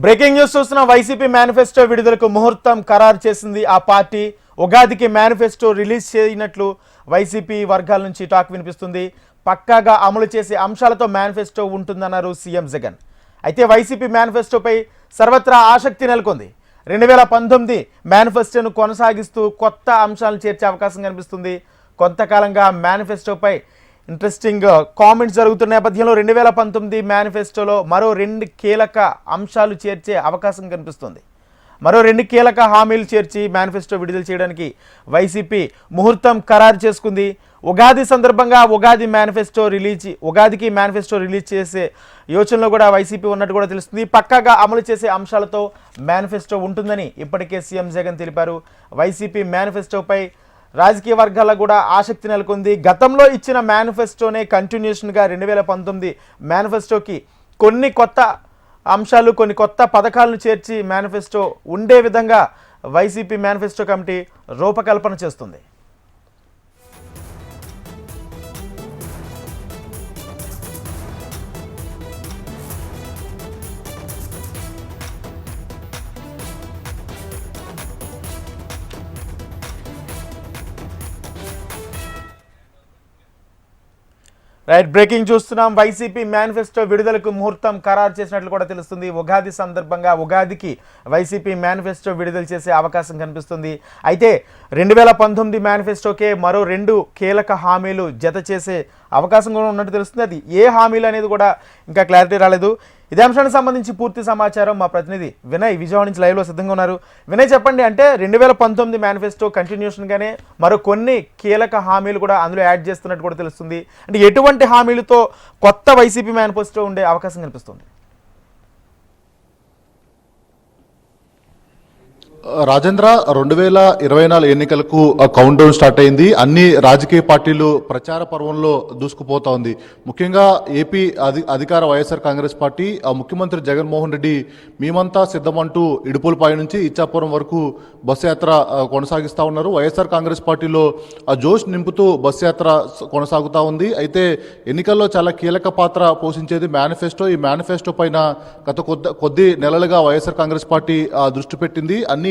Breaking news చూస్తున్న YCP manifesto విడుదలకు ముహూర్తం ఖరారు చేసింది ఆ పార్టీ. ఉగాదికి మేనిఫెస్టో రిలీజ్ చేయనట్లు వైసీపీ వర్గాల నుంచి టాక్ వినిపిస్తుంది. పక్కాగా అమలు చేసే అంశాలతో మేనిఫెస్టో ఉంటుందన్నారు సీఎం జగన్. అయితే వైసీపీ మేనిఫెస్టోపై సర్వత్రా ఆసక్తి నెలకొంది. 2019 మేనిఫెస్టోను కొనసాగిస్తూ కొత్త అంశాలను చేర్చే అవకాశం కనిపిస్తుంది. కొంతకాలంగా మేనిఫెస్టోపై ఇంట్రెస్టింగ్ కామెంట్స్ జరుగుతున్న నేపథ్యంలో 2019 మేనిఫెస్టోలో మరో 2 కీలక అంశాలు చేర్చే అవకాశం కనిపిస్తుంది. మరో 2 కీలక హామీలు చేర్చి మేనిఫెస్టో విడుదల చేయడానికి వైసీపీ ముహూర్తం ఖరారు చేసుకుంది. ఉగాది సందర్భంగా ఉగాదికి మేనిఫెస్టో రిలీజ్ చేసే యోచనలో కూడా వైసీపీ ఉన్నట్టు కూడా తెలుస్తుంది. పక్కాగా అమలు చేసే అంశాలతో మేనిఫెస్టో ఉంటుందని ఇప్పటికే సీఎం జగన్ తెలిపారు. వైసీపీ మేనిఫెస్టోపై రాజకీయ వర్గాల్లో కూడా ఆసక్తి నెలకొంది. గతంలో ఇచ్చిన మేనిఫెస్టోనే కంటిన్యూషన్గా 2019 మేనిఫెస్టోకి కొన్ని కొత్త అంశాలు, కొన్ని కొత్త పథకాలను చేర్చి మేనిఫెస్టో ఉండే విధంగా వైసీపీ మేనిఫెస్టో కమిటీ రూపకల్పన చేస్తుంది. రైట్, బ్రేకింగ్ చూస్తున్నాం. వైసీపీ మేనిఫెస్టో విడుదలకు ముహూర్తం ఖరారు చేసినట్లు కూడా తెలుస్తుంది. ఉగాది సందర్భంగా ఉగాదికి వైసీపీ మేనిఫెస్టో విడుదల చేసే అవకాశం కనిపిస్తుంది. అయితే 2019 మేనిఫెస్టోకే మరో 2 కీలక హామీలు జత చేసే అవకాశం కూడా ఉన్నట్టు తెలుస్తుంది. అది ఏ హామీలు అనేది కూడా ఇంకా క్లారిటీ రాలేదు. ఇదే అంశానికి సంబంధించి పూర్తి సమాచారం మా ప్రతినిధి వినయ్ విజయవాడ నుంచి లైవ్లో సిద్ధంగా ఉన్నారు. వినయ్, చెప్పండి. అంటే 2019 మేనిఫెస్టో కంటిన్యూషన్గానే మరో కొన్ని కీలక హామీలు కూడా అందులో యాడ్ చేస్తున్నట్టు కూడా తెలుస్తుంది. అంటే ఎటువంటి హామీలతో కొత్త వైసీపీ మేనిఫెస్టో ఉండే అవకాశం కనిపిస్తుంది? రాజేంద్ర, 2024 ఎన్నికలకు కౌంట్ డౌన్ స్టార్ట్ అయింది. అన్ని రాజకీయ పార్టీలు ప్రచార పర్వంలో దూసుకుపోతా ఉంది. ముఖ్యంగా ఏపీ అధికార వైఎస్ఆర్ కాంగ్రెస్ పార్టీ ముఖ్యమంత్రి జగన్మోహన్ రెడ్డి మేమంతా సిద్ధమంటూ ఇడుపులపాయ నుంచి ఇచ్చాపురం వరకు బస్సు యాత్ర కొనసాగిస్తూ ఉన్నారు. వైఎస్ఆర్ కాంగ్రెస్ పార్టీలో జోష్ నింపుతూ బస్సు యాత్ర కొనసాగుతూ ఉంది. అయితే ఎన్నికల్లో చాలా కీలక పాత్ర పోషించేది మేనిఫెస్టో. ఈ మేనిఫెస్టో పైన గత కొద్ది నెలలుగా వైఎస్ఆర్ కాంగ్రెస్ పార్టీ దృష్టి పెట్టింది. అన్ని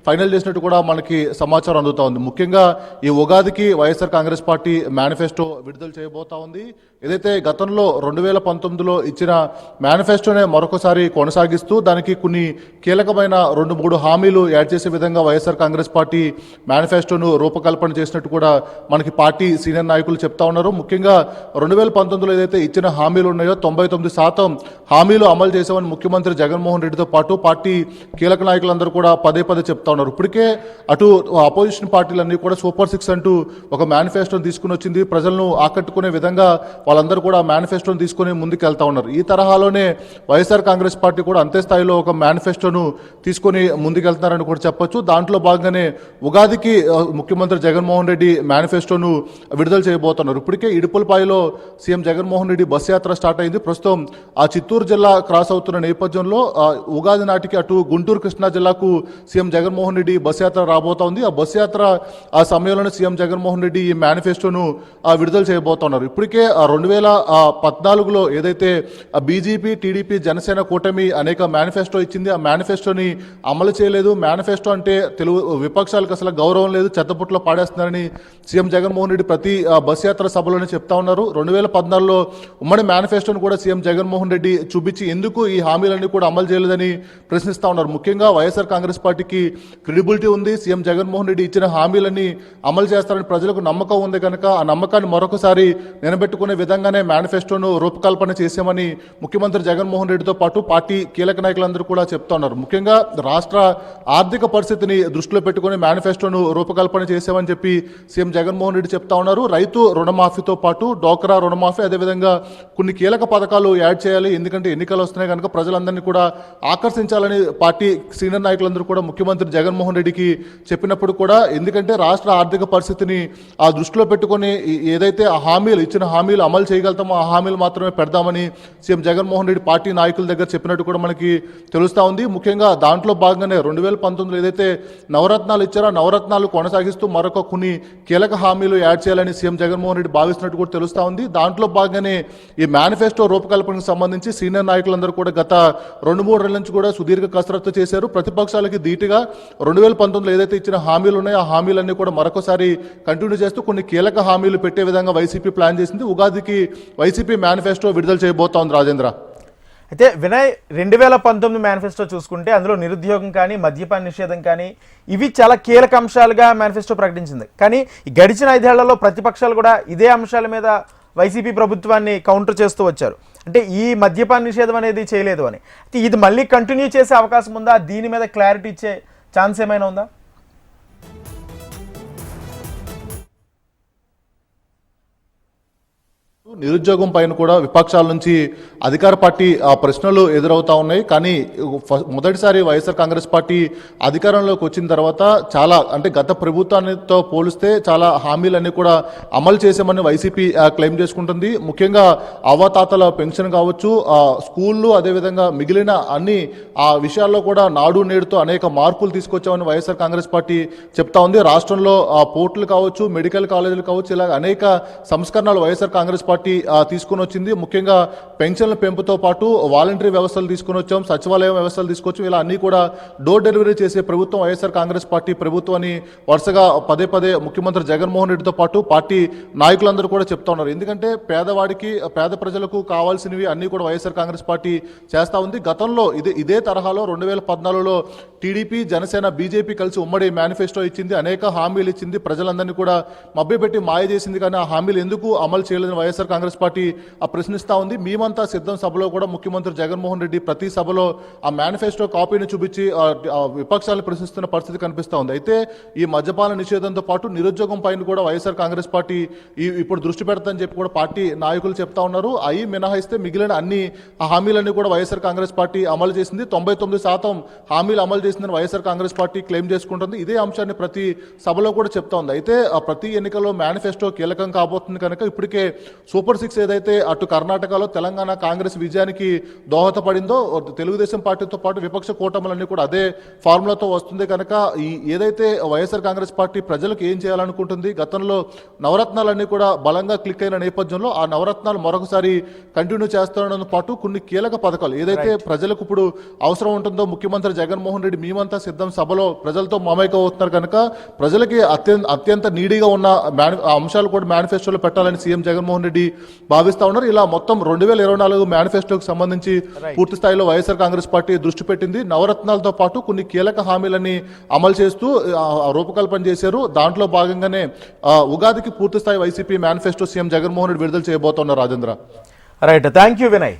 ఫైనల్ చేసినట్టు కూడా మనకి సమాచారం అందుతా ఉంది. ముఖ్యంగా ఈ ఉగాదికి వైఎస్ఆర్ కాంగ్రెస్ పార్టీ మేనిఫెస్టో విడుదల చేయబోతా ఉంది. ఏదైతే గతంలో 2019లో ఇచ్చిన మేనిఫెస్టోనే మరొకసారి కొనసాగిస్తూ దానికి కొన్ని కీలకమైన 2-3 హామీలు యాడ్ చేసే విధంగా వైఎస్ఆర్ కాంగ్రెస్ పార్టీ మేనిఫెస్టోను రూపకల్పన చేసినట్టు కూడా మనకి పార్టీ సీనియర్ నాయకులు చెప్తా ఉన్నారు. ముఖ్యంగా 2019లో ఏదైతే ఇచ్చిన హామీలు ఉన్నాయో 99% హామీలు అమలు చేసామని ముఖ్యమంత్రి జగన్మోహన్ రెడ్డితో పాటు పార్టీ కీలక నాయకులందరూ కూడా పదే చెప్తా ఉన్నారు. ఇప్పటికే అటు అపోజిషన్ పార్టీలన్నీ కూడా సూపర్ 6 అంటూ ఒక మేనిఫెస్టోని తీసుకుని వచ్చింది. ప్రజలను ఆకట్టుకునే విధంగా వాళ్ళందరూ కూడా మేనిఫెస్టోని తీసుకుని ముందుకు వెళ్తా ఉన్నారు. ఈ తరహాలోనే వైఎస్ఆర్ కాంగ్రెస్ పార్టీ కూడా అంతే స్థాయిలో ఒక మేనిఫెస్టోను తీసుకొని ముందుకెళ్తున్నారని కూడా చెప్పొచ్చు. దాంట్లో భాగంగానే ఉగాదికి ముఖ్యమంత్రి జగన్మోహన్ రెడ్డి మేనిఫెస్టోను విడుదల చేయబోతున్నారు. ఇప్పటికే ఇడుపులపాయలో సీఎం జగన్మోహన్ రెడ్డి బస్ యాత్ర స్టార్ట్ అయింది. ప్రస్తుతం ఆ చిత్తూరు జిల్లా క్రాస్ అవుతున్న నేపథ్యంలో ఉగాది నాటికి అటు గుంటూరు కృష్ణా జిల్లాకు సీఎం జగన్మోహన్ రెడ్డి బస్ యాత్ర రాబోతా ఉంది. ఆ బస్ యాత్ర ఆ సమయంలోనే సీఎం జగన్మోహన్ రెడ్డి ఈ మేనిఫెస్టోను విడుదల చేయబోతున్నారు. ఇప్పటికే 2014లో ఏదైతే బీజేపీ, టీడీపీ, జనసేన కూటమి అనేక మేనిఫెస్టో ఇచ్చింది. ఆ మేనిఫెస్టోని అమలు చేయలేదు. మేనిఫెస్టో అంటే తెలుగు విపక్షాలకు అసలు గౌరవం లేదు, చెత్తపుట్లో పాడేస్తున్నారని సీఎం జగన్మోహన్ రెడ్డి ప్రతి బస్ యాత్ర సభలోనే చెప్తా ఉన్నారు. 2014లో ఉమ్మడి మేనిఫెస్టోను కూడా సీఎం జగన్మోహన్ రెడ్డి చూపించి ఎందుకు ఈ హామీలన్నీ కూడా అమలు చేయలేదని ప్రశ్నిస్తా ఉన్నారు. ముఖ్యంగా వైఎస్ఆర్ కాంగ్రెస్ పార్టీకి క్రెడిబిలిటీ ఉంది. సీఎం జగన్మోహన్ రెడ్డి ఇచ్చిన హామీలన్నీ అమలు చేస్తారని ప్రజలకు నమ్మకం ఉంది కనుక ఆ నమ్మకాన్ని మరొకసారి నిలబెట్టుకునే విధంగానే మేనిఫెస్టోను రూపకల్పన చేశామని ముఖ్యమంత్రి జగన్మోహన్ రెడ్డితో పాటు పార్టీ కీలక నాయకులందరూ కూడా చెప్తా ఉన్నారు. ముఖ్యంగా రాష్ట్ర ఆర్థిక పరిస్థితిని దృష్టిలో పెట్టుకుని మేనిఫెస్టోను రూపకల్పన చేశామని చెప్పి సీఎం జగన్మోహన్ రెడ్డి చెప్తా ఉన్నారు. రైతు రుణమాఫీతో పాటు డోక్రా రుణమాఫీ, అదేవిధంగా కొన్ని కీలక పథకాలు యాడ్ చేయాలి. ఎందుకంటే ఎన్నికలు వస్తున్నాయి కనుక ప్రజలందరినీ కూడా ఆకర్షించాలని పార్టీ సీనియర్ నాయకులందరూ కూడా ముఖ్యమంత్రి జగన్మోహన్ రెడ్డికి చెప్పినప్పుడు కూడా, ఎందుకంటే రాష్ట్ర ఆర్థిక పరిస్థితిని ఆ దృష్టిలో పెట్టుకొని ఏదైతే ఆ హామీలు ఇచ్చిన హామీలు అమలు చేయగలుగుతామో ఆ హామీలు మాత్రమే పెడదామని సీఎం జగన్మోహన్ రెడ్డి పార్టీ నాయకుల దగ్గర చెప్పినట్టు కూడా మనకి తెలుస్తూ ఉంది. ముఖ్యంగా దాంట్లో భాగంగానే 2019లో ఏదైతే నవరత్నాలు ఇచ్చారో నవరత్నాలు కొనసాగిస్తూ మరొక కొన్ని కీలక హామీలు యాడ్ చేయాలని సీఎం జగన్మోహన్ రెడ్డి భావిస్తున్నట్టు కూడా తెలుస్తూ ఉంది. దాంట్లో భాగంగానే ఈ మేనిఫెస్టో రూపకల్పనకు సంబంధించి సీనియర్ నాయకులందరూ కూడా గత 2-3 నెలల నుంచి కూడా సుదీర్ఘ కసరత్తు చేశారు. ప్రతిపక్షాలకి ధీటుగా 2019లో ఏదైతే ఇచ్చిన హామీలు ఉన్నాయో ఆ హామీలన్నీ కూడా మరొకసారి కంటిన్యూ చేస్తూ కొన్ని కీలక హామీలు పెట్టే విధంగా వైసీపీ ప్లాన్ చేసింది. ఉగాదికి వైసీపీ మేనిఫెస్టో విడుదల చేయబోతోంది రాజేంద్ర. అయితే వినయ్, 2019 మేనిఫెస్టో చూసుకుంటే అందులో నిరుద్యోగం కానీ మద్యపాన నిషేధం కానీ ఇవి చాలా కీలక అంశాలుగా మేనిఫెస్టో ప్రకటించింది. కానీ ఈ గడిచిన 5 ఏళ్లలో ప్రతిపక్షాలు కూడా ఇదే అంశాల మీద వైసీపీ ప్రభుత్వాన్ని కౌంటర్ చేస్తూ వచ్చారు. అంటే ఈ మద్యపాన నిషేధం అనేది చేయలేదు అని. అయితే ఇది మళ్ళీ కంటిన్యూ చేసే అవకాశం ఉందా? దీని మీద క్లారిటీ ఇచ్చే ఛాన్స్ ఏమైనా ఉందా? నిరుద్యోగం పైన కూడా విపక్షాల నుంచి అధికార పార్టీ ప్రశ్నలు ఎదురవుతా ఉన్నాయి. కానీ మొదటిసారి వైఎస్ఆర్ కాంగ్రెస్ పార్టీ అధికారంలోకి వచ్చిన తర్వాత చాలా, అంటే గత ప్రభుత్వానితో పోలిస్తే చాలా హామీలన్నీ కూడా అమలు చేసామని వైసీపీ క్లెయిమ్ చేసుకుంటుంది. ముఖ్యంగా అవ్వాతాతల పెన్షన్ కావచ్చు, స్కూళ్ళు, అదేవిధంగా మిగిలిన అన్ని ఆ విషయాల్లో కూడా నాడు నేడుతో అనేక మార్పులు తీసుకొచ్చామని వైఎస్ఆర్ కాంగ్రెస్ పార్టీ చెప్తా ఉంది. రాష్ట్రంలో పోర్టులు కావచ్చు, మెడికల్ కాలేజీలు కావచ్చు, ఇలా అనేక సంస్కరణలు వైఎస్ఆర్ కాంగ్రెస్ పార్టీ తీసుకుని వచ్చింది. ముఖ్యంగా పెన్షన్ల పెంపుతో పాటు వాలంటరీ వ్యవస్థలు తీసుకుని వచ్చాం, సచివాలయం వ్యవస్థలు తీసుకొచ్చాం. ఇలా అన్ని కూడా డోర్ డెలివరీ చేసే ప్రభుత్వం వైఎస్ఆర్ కాంగ్రెస్ పార్టీ ప్రభుత్వాన్ని వరుసగా పదే పదే ముఖ్యమంత్రి జగన్మోహన్ రెడ్డితో పాటు పార్టీ నాయకులందరూ కూడా చెప్తా ఉన్నారు. ఎందుకంటే పేదవాడికి, పేద ప్రజలకు కావాల్సినవి అన్ని కూడా వైఎస్ఆర్ కాంగ్రెస్ పార్టీ చేస్తా ఉంది. గతంలో ఇదే తరహాలో 2014లో టీడీపీ, జనసేన, బీజేపీ కలిసి ఉమ్మడి మేనిఫెస్టో ఇచ్చింది, అనేక హామీలు ఇచ్చింది, ప్రజలందరినీ కూడా మభ్యపెట్టి మాయ చేసింది. కానీ ఆ హామీలు ఎందుకు అమలు చేయలేదని వైఎస్ఆర్ కాంగ్రెస్ పార్టీ ప్రశ్నిస్తా ఉంది. మేమంతా సిద్ధం సభలో కూడా ముఖ్యమంత్రి జగన్మోహన్ రెడ్డి ప్రతి సభలో ఆ మేనిఫెస్టో కాపీని చూపించి విపక్షాలను ప్రశ్నిస్తున్న పరిస్థితి కనిపిస్తా ఉంది. అయితే ఈ మద్యపాన నిషేధంతో పాటు నిరుద్యోగం పైన కూడా వైఎస్ఆర్ కాంగ్రెస్ పార్టీ ఇప్పుడు దృష్టి పెడతామని చెప్పి కూడా పార్టీ నాయకులు చెప్తా ఉన్నారు. అవి మినహాయిస్తే మిగిలిన అన్ని హామీలన్నీ కూడా వైఎస్ఆర్ కాంగ్రెస్ పార్టీ అమలు చేసింది. 99% హామీలు అమలు చేసిందని వైఎస్ఆర్ కాంగ్రెస్ పార్టీ క్లెయిమ్ చేసుకుంటుంది. ఇదే అంశాన్ని ప్రతి సభలో కూడా చెప్తా ఉంది. అయితే ప్రతి ఎన్నికల్లో మేనిఫెస్టో కీలకం కాబోతుంది కనుక ఇప్పటికే సూపర్ 6 ఏదైతే అటు కర్ణాటకలో తెలంగాణ కాంగ్రెస్ విజయానికి దోహదపడిందో, తెలుగుదేశం పార్టీతో పాటు విపక్ష కూటములన్నీ కూడా అదే ఫార్ములాతో వస్తుంది కనుక ఏదైతే వైఎస్ఆర్ కాంగ్రెస్ పార్టీ ప్రజలకు ఏం చేయాలనుకుంటుంది, గతంలో నవరత్నాలన్నీ కూడా బలంగా క్లిక్ అయిన నేపథ్యంలో ఆ నవరత్నాలు మరొకసారి కంటిన్యూ చేస్తానతో పాటు కొన్ని కీలక పథకాలు ఏదైతే ప్రజలకు ఇప్పుడు అవసరం ఉంటుందో ముఖ్యమంత్రి జగన్మోహన్ రెడ్డి మేమంతా సిద్ధం సభలో ప్రజలతో మమైకం అవుతున్నారు కనుక ప్రజలకి అత్యంత నీడీగా ఉన్న అంశాలు కూడా మేనిఫెస్టోలో పెట్టాలని సీఎం జగన్మోహన్ రెడ్డి భావిస్తా ఉన్నారు. ఇలా మొత్తం 2024 మేనిఫెస్టోకి సంబంధించి పూర్తి స్థాయిలో వైఎస్ఆర్ కాంగ్రెస్ పార్టీ దృష్టి పెట్టింది. నవరత్నాలతో పాటు కొన్ని కీలక హామీలని అమలు చేస్తూ రూపకల్పన చేశారు. దాంట్లో భాగంగానే ఉగాదికి పూర్తి స్థాయి YCP manifesto CM Jaganmohan Reddy విడుదల చేయబోతున్నారు. Rajendra, right, thank you Vinay.